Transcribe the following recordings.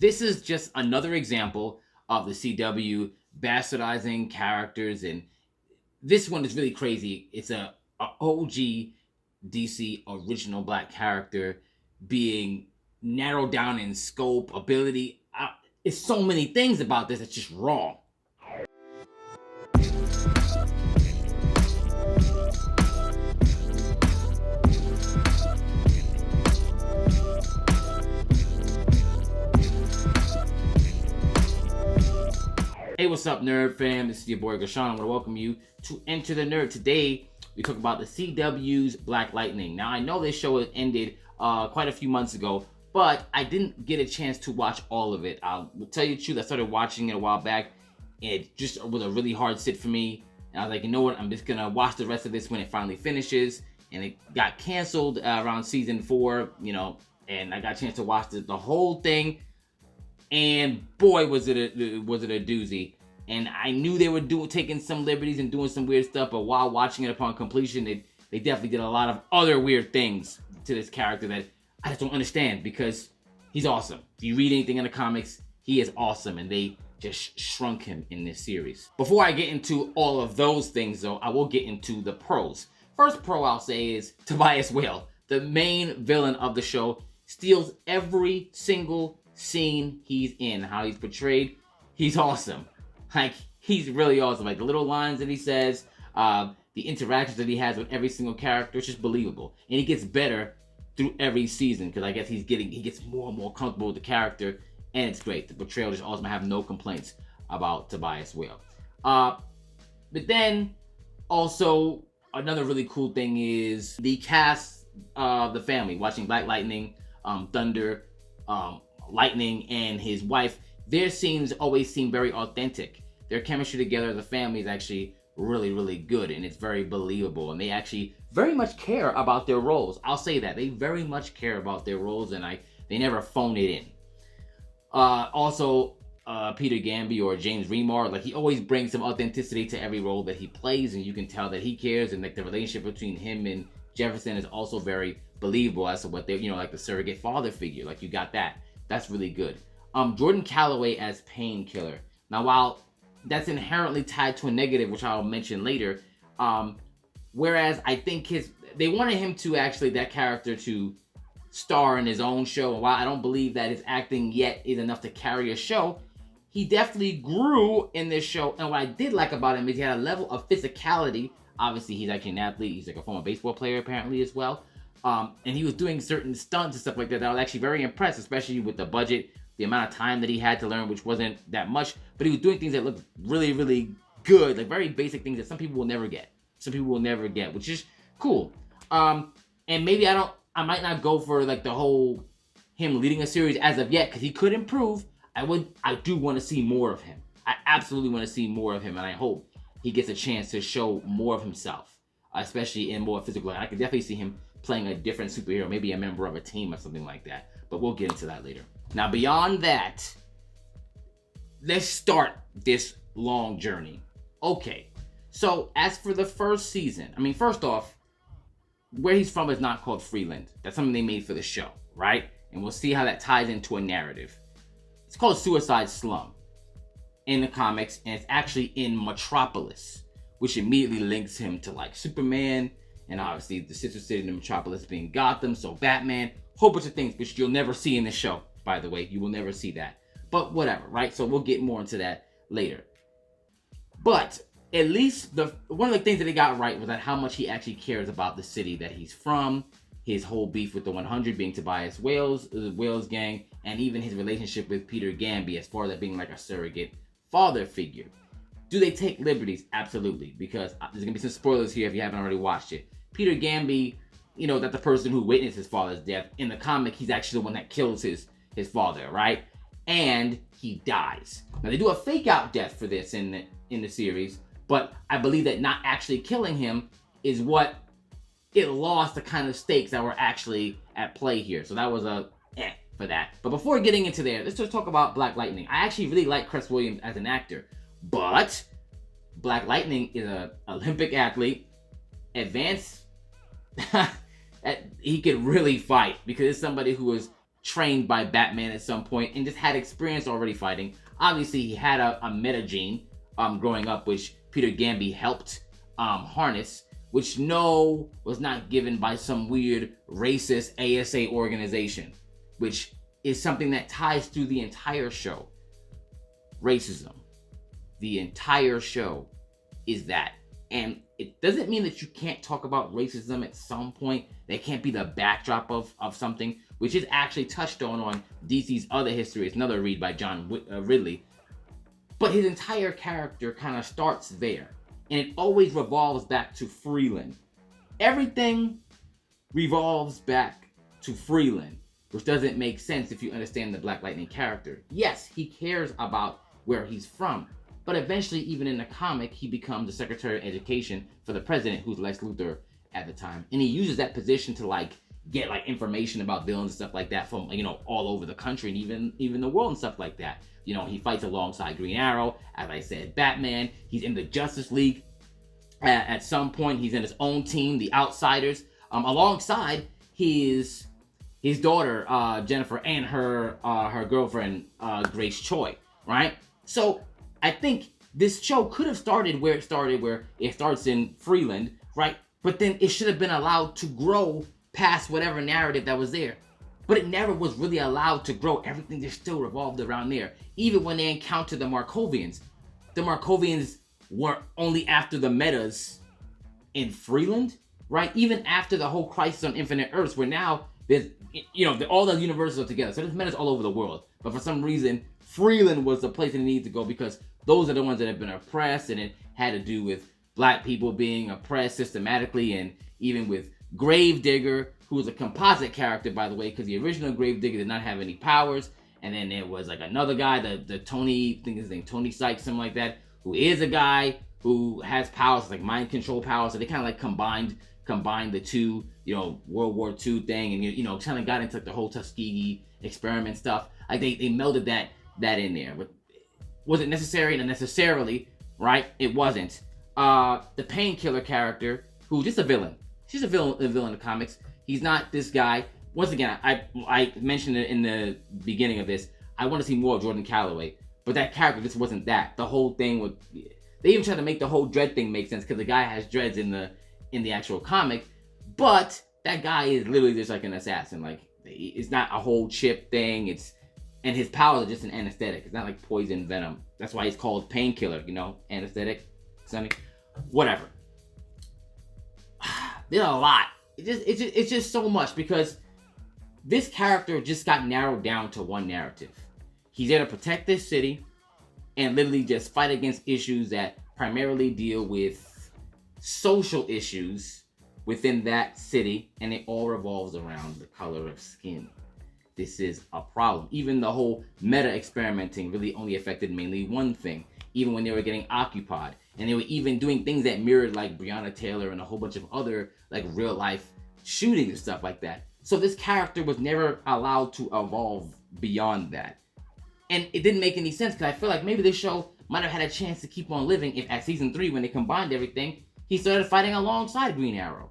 This is just another example of the CW bastardizing characters, and this one is really crazy. It's a OG DC original black character being narrowed down in scope, ability. It's so many things about this that's just wrong. Hey, what's up, Nerd fam? This is your boy Gashawn. I want to welcome you to Enter the Nerd. Today, we talk about the CW's Black Lightning. Now, I know this show had ended quite a few months ago, but I didn't get a chance to watch all of it. I'll tell you the truth, I started watching it a while back, and it just was a really hard sit for me. And I was like, you know what? I'm just going to watch the rest of this when it finally finishes. And it got canceled around season 4, and I got a chance to watch the whole thing. And boy, was it a doozy. And I knew they were taking some liberties and doing some weird stuff, but while watching it upon completion, they definitely did a lot of other weird things to this character that I just don't understand, because he's awesome. If you read anything in the comics, he is awesome, and they just shrunk him in this series. Before I get into all of those things, though, I will get into the pros. First pro I'll say is Tobias Whale, the main villain of the show, steals every single scene he's in. How he's portrayed, he's awesome. Like, he's really awesome. Like, the little lines that he says, the interactions that he has with every single character, it's just believable. And he gets better through every season, because I guess he gets more and more comfortable with the character, and it's great. The portrayal is awesome. I have no complaints about Tobias Whale. But then, also, another really cool thing is the cast of the family, watching Black Lightning, Thunder, Lightning, and his wife. Their scenes always seem very authentic. Their chemistry together as a family is actually really, really good, and it's very believable, and they actually very much care about their roles. I'll say that. They very much care about their roles, and they never phone it in. Also, Peter GAMBI or James Remar, like, he always brings some authenticity to every role that he plays, and you can tell that he cares, and like the relationship between him and Jefferson is also very believable as to what they, like the surrogate father figure. Like, you got that. That's really good. Jordan Calloway as Painkiller. Now, while that's inherently tied to a negative, which I'll mention later, whereas I think they wanted him to actually, that character, to star in his own show, and while I don't believe that his acting yet is enough to carry a show, he definitely grew in this show. And what I did like about him is he had a level of physicality. Obviously, he's actually an athlete. He's like a former baseball player, apparently, as well. And he was doing certain stunts and stuff like that I was actually very impressed, especially with the budget, the amount of time that he had to learn, which wasn't that much. But he was doing things that looked really, really good, like very basic things that some people will never get. Which is cool. And maybe I might not go for like the whole him leading a series as of yet, because he could improve. I do want to see more of him. I absolutely want to see more of him, and I hope he gets a chance to show more of himself, especially in more physical. I could definitely see him playing a different superhero, maybe a member of a team or something like that. But we'll get into that later. Now, beyond that, let's start this long journey. Okay, so as for the first season, first off, where he's from is not called Freeland. That's something they made for the show, right? And we'll see how that ties into a narrative. It's called Suicide Slum in the comics, and it's actually in Metropolis, which immediately links him to like Superman, and obviously the sister city in Metropolis being Gotham, so Batman, whole bunch of things which you'll never see in this show, by the way. You will never see that. But whatever, right? So we'll get more into that later. But at least one of the things that they got right was that how much he actually cares about the city that he's from, his whole beef with the 100 being Tobias Whale's gang, and even his relationship with Peter GAMBI as far as that being like a surrogate father figure. Do they take liberties? Absolutely, because there's gonna be some spoilers here if you haven't already watched it. Peter GAMBI, that's the person who witnessed his father's death. In the comic, he's actually the one that kills his father, right? And he dies. Now, they do a fake out death for this in the series, but I believe that not actually killing him is what it lost the kind of stakes that were actually at play here. So that was a for that. But before getting into there, let's just talk about Black Lightning. I actually really like CRESS Williams as an actor, but Black Lightning is an Olympic athlete, advanced. He could really fight, because it's somebody who is trained by Batman at some point and just had experience already fighting. Obviously, he had a meta gene growing up, which Peter GAMBI helped harness, which was not given by some weird racist ASA organization, which is something that ties through the entire show. Racism. The entire show is that. And it doesn't mean that you can't talk about racism at some point. That can't be the backdrop of something, which is actually touched on DC's other history. It's another read by John Ridley. But his entire character kind of starts there. And it always revolves back to Freeland. Everything revolves back to Freeland, which doesn't make sense if you understand the Black Lightning character. Yes, he cares about where he's from, but eventually, even in the comic, he becomes the Secretary of Education for the president, who's Lex Luthor at the time. And he uses that position to get information about villains and stuff like that from all over the country and even the world and stuff like that. He fights alongside Green Arrow, as I said, Batman. He's in the Justice League. At some point, he's in his own team, the Outsiders, alongside his daughter Jennifer and her girlfriend Grace Choi, right? So I think this show could have started where it starts in Freeland, right? But then it should have been allowed to grow past whatever narrative that was there. But it never was really allowed to grow. Everything just still revolved around there. Even when they encountered the Markovians were only after the metas in Freeland, right? Even after the whole Crisis on Infinite Earths, where now there's, all the universes are together. So there's metas all over the world. But for some reason, Freeland was the place that it needed to go because those are the ones that have been oppressed, and it had to do with black people being oppressed systematically, and even with Gravedigger, who was a composite character, by the way, because the original Gravedigger did not have any powers. And then there was another guy, the Tony, I think his name Tony Sykes, something like that, who is a guy who has powers, like mind control powers. So they kind of combined the two, World War II thing, and kind of got into the whole Tuskegee experiment stuff. Like they melded that in there. But was it necessary? And necessarily, right? It wasn't. The Painkiller character, who's just a villain. She's a villain in the comics. He's not this guy. Once again, I mentioned it in the beginning of this. I want to see more of Jordan Calloway, but that character just wasn't that. The whole thing would. They even tried to make the whole dread thing make sense because the guy has dreads in the actual comic, but that guy is literally just like an assassin. Like it's not a whole chip thing. And his powers are just an anesthetic. It's not like poison venom. That's why he's called Painkiller. Anesthetic, Sonny, whatever. There's a lot. It's just so much because this character just got narrowed down to one narrative. He's there to protect this city and literally just fight against issues that primarily deal with social issues within that city, and it all revolves around the color of skin. This is a problem. Even the whole meta experimenting really only affected mainly one thing, even when they were getting occupied. And they were even doing things that mirrored like Breonna Taylor and a whole bunch of other like real life shootings and stuff like that. So this character was never allowed to evolve beyond that. And it didn't make any sense because I feel like maybe this show might have had a chance to keep on living if at season 3, when they combined everything, he started fighting alongside Green Arrow.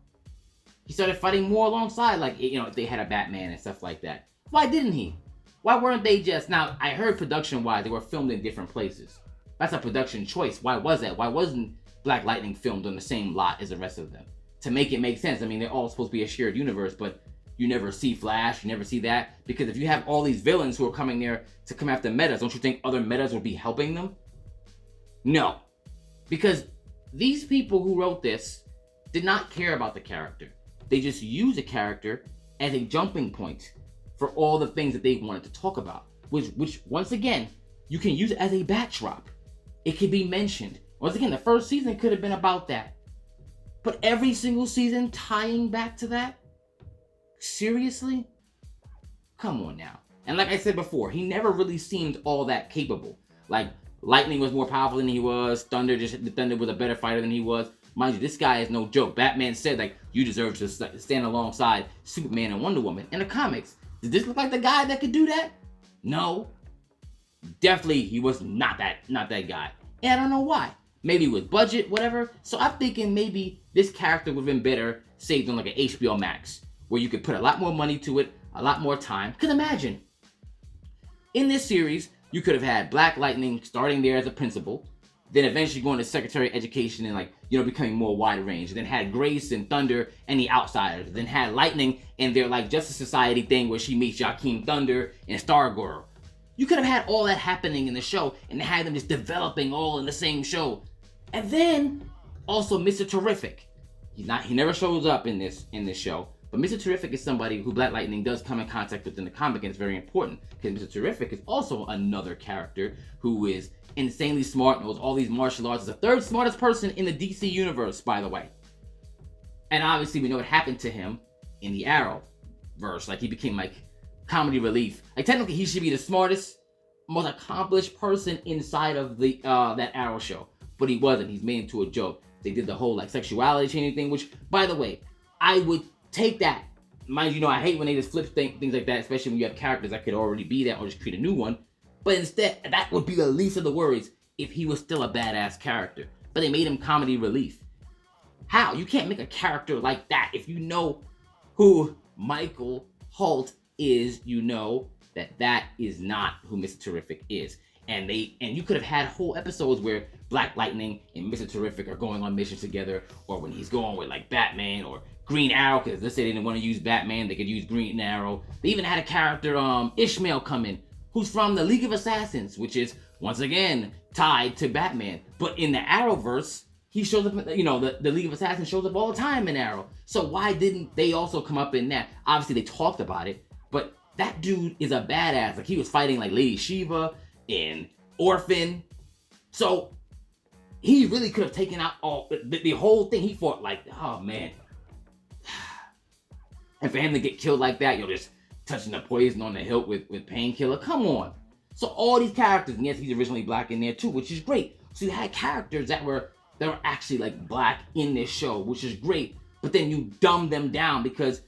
He started fighting more alongside, like, if they had a Batman and stuff like that. Why didn't he? Why weren't they just... Now, I heard production-wise, they were filmed in different places. That's a production choice. Why was that? Why wasn't Black Lightning filmed on the same lot as the rest of them? To make it make sense. I mean, they're all supposed to be a shared universe, but you never see Flash, you never see that. Because if you have all these villains who are coming there to come after metas, don't you think other metas will be helping them? No. Because these people who wrote this did not care about the character. They just used the character as a jumping point for all the things that they wanted to talk about. Which once again, you can use it as a backdrop. It could be mentioned. Once again, the first season could have been about that. But every single season tying back to that? Seriously? Come on now. And like I said before, he never really seemed all that capable. Like, Lightning was more powerful than he was. Thunder was a better fighter than he was. Mind you, this guy is no joke. Batman said, like, you deserve to stand alongside Superman and Wonder Woman. In the comics, did this look like the guy that could do that? No. Definitely, he was not that guy. And I don't know why. Maybe with budget, whatever. So I'm thinking maybe this character would have been better saved on like an HBO Max, where you could put a lot more money to it, a lot more time. Because imagine, in this series, you could have had Black Lightning starting there as a principal, then eventually going to Secretary of Education and, like, you know, becoming more wide range. Then had Grace and Thunder and the Outsiders. Then had Lightning and their, like, Justice Society thing where she meets Joaquin Thunder and STARGIRL. You could have had all that happening in the show and had them just developing all in the same show. And then also Mr. Terrific. He never shows up in this show, but Mr. Terrific is somebody who Black Lightning does come in contact with in the comic, and it's very important because Mr. Terrific is also another character who is insanely smart, knows all these martial arts, is the third smartest person in the DC universe, by the way. And obviously we know what happened to him in the Arrowverse. Like, he became like comedy relief. Like, technically he should be the smartest, most accomplished person inside of the that Arrow show, but he wasn't. He's made into a joke. They did the whole, like, sexuality changing thing, which, by the way, I would take that. Mind you, I hate when they just flip things like that, especially when you have characters that could already be that or just create a new one. But instead, that would be the least of the worries if he was still a badass character. But they made him comedy relief. How? You can't make a character like that. If you know who Michael Holt is, you know that is not who Mr. Terrific is. And you could have had whole episodes where Black Lightning and Mr. Terrific are going on missions together, or when he's going with, like, Batman or Green Arrow, because let's say they didn't want to use Batman, they could use Green Arrow. They even had a character, ISHMAEL, come in, who's from the League of Assassins, which is, once again, tied to Batman. But in the Arrowverse, he shows up, you know, the League of Assassins shows up all the time in Arrow. So why didn't they also come up in that? Obviously, they talked about it, but that dude is a badass. Like, he was fighting, like, Lady SHIVA in ORPHAN. So he really could have taken out all the whole thing. He fought, like, oh man. And for him to get killed like that, you're just touching the poison on the hilt with Painkiller. Come on. So all these characters, and yes, he's originally Black in there too, which is great. So you had characters that were actually, like, Black in this show, which is great. But then you dumbed them down because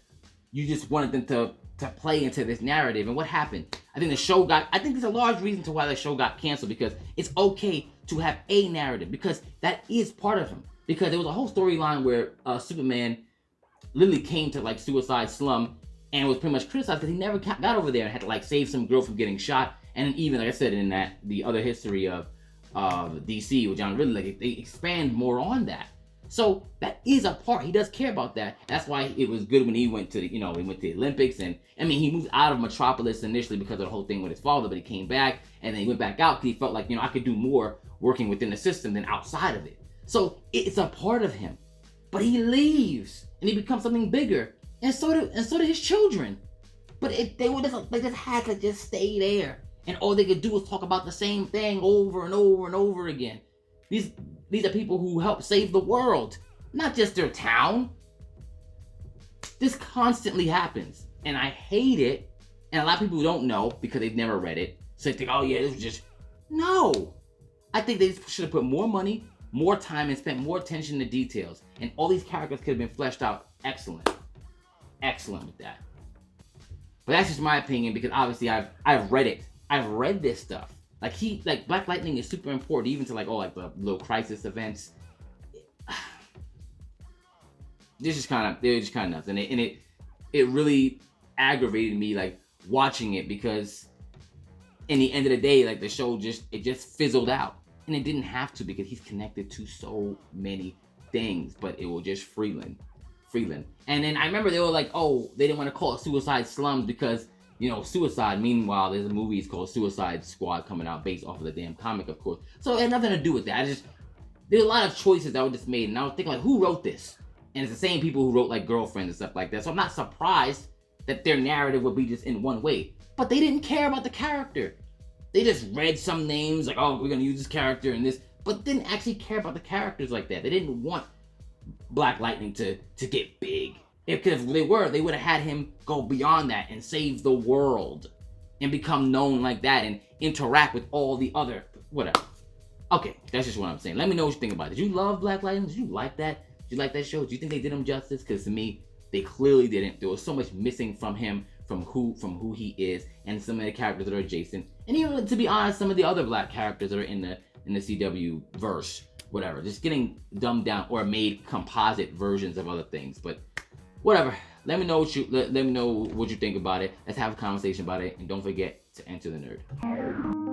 you just wanted them to play into this narrative. And what happened? I think there's a large reason to why the show got canceled, because it's okay to have a narrative, because that is part of him. Because there was a whole storyline where Superman literally came to, like, Suicide Slum and was pretty much criticized because he never got over there and had to, like, save some girl from getting shot. And even, like I said, in the other history of DC with John Ridley, like, they expand more on that. So that is a part. He does care about that. That's why it was good when he went to the Olympics. And I mean, he moved out of Metropolis initially because of the whole thing with his father, but he came back and then he went back out because he felt like, I could do more working within the system than outside of it. So it's a part of him. But he leaves and he becomes something bigger. And so did his children. But they just had to just stay there. And all they could do was talk about the same thing over and over and over again. These are people who help save the world, not just their town. This constantly happens, and I hate it. And a lot of people don't know because they've never read it, so they think, oh yeah, this was just... No! I think they should have put more money, more time, and spent more attention to details. And all these characters could have been fleshed out excellent. Excellent with that. But that's just my opinion, because obviously I've read it. I've read this stuff. Like Black Lightning is super important, even to the little crisis events. They're just kind of nuts, and it really aggravated me, like, watching it, because in the end of the day, like, the show just fizzled out, and it didn't have to, because he's connected to so many things, but it was just Freeland. And then I remember they were like, oh, they didn't want to call it Suicide Slums because, suicide. Meanwhile, there's a movie called Suicide Squad coming out based off of the damn comic, of course. So it had nothing to do with that. There's a lot of choices that were just made, and I was thinking, like, who wrote this? And it's the same people who wrote, like, Girlfriends and stuff like that. So I'm not surprised that their narrative would be just in one way. But they didn't care about the character. They just read some names, like, oh, we're gonna use this character and this, but didn't actually care about the characters like that. They didn't want Black Lightning to get big. Because if they would have had him go beyond that and save the world and become known like that and interact with all the other, whatever. Okay, that's just what I'm saying. Let me know what you think about it. Did you love Black Lightning? Did you like that? Did you like that show? Do you think they did him justice? Because to me, they clearly didn't. There was so much missing from him, from who he is, and some of the characters that are adjacent. And even, to be honest, some of the other Black characters that are in the CW verse, whatever. Just getting dumbed down or made composite versions of other things. But whatever. Let me know what you think about it. Let's have a conversation about it, and don't forget to enter the nerd.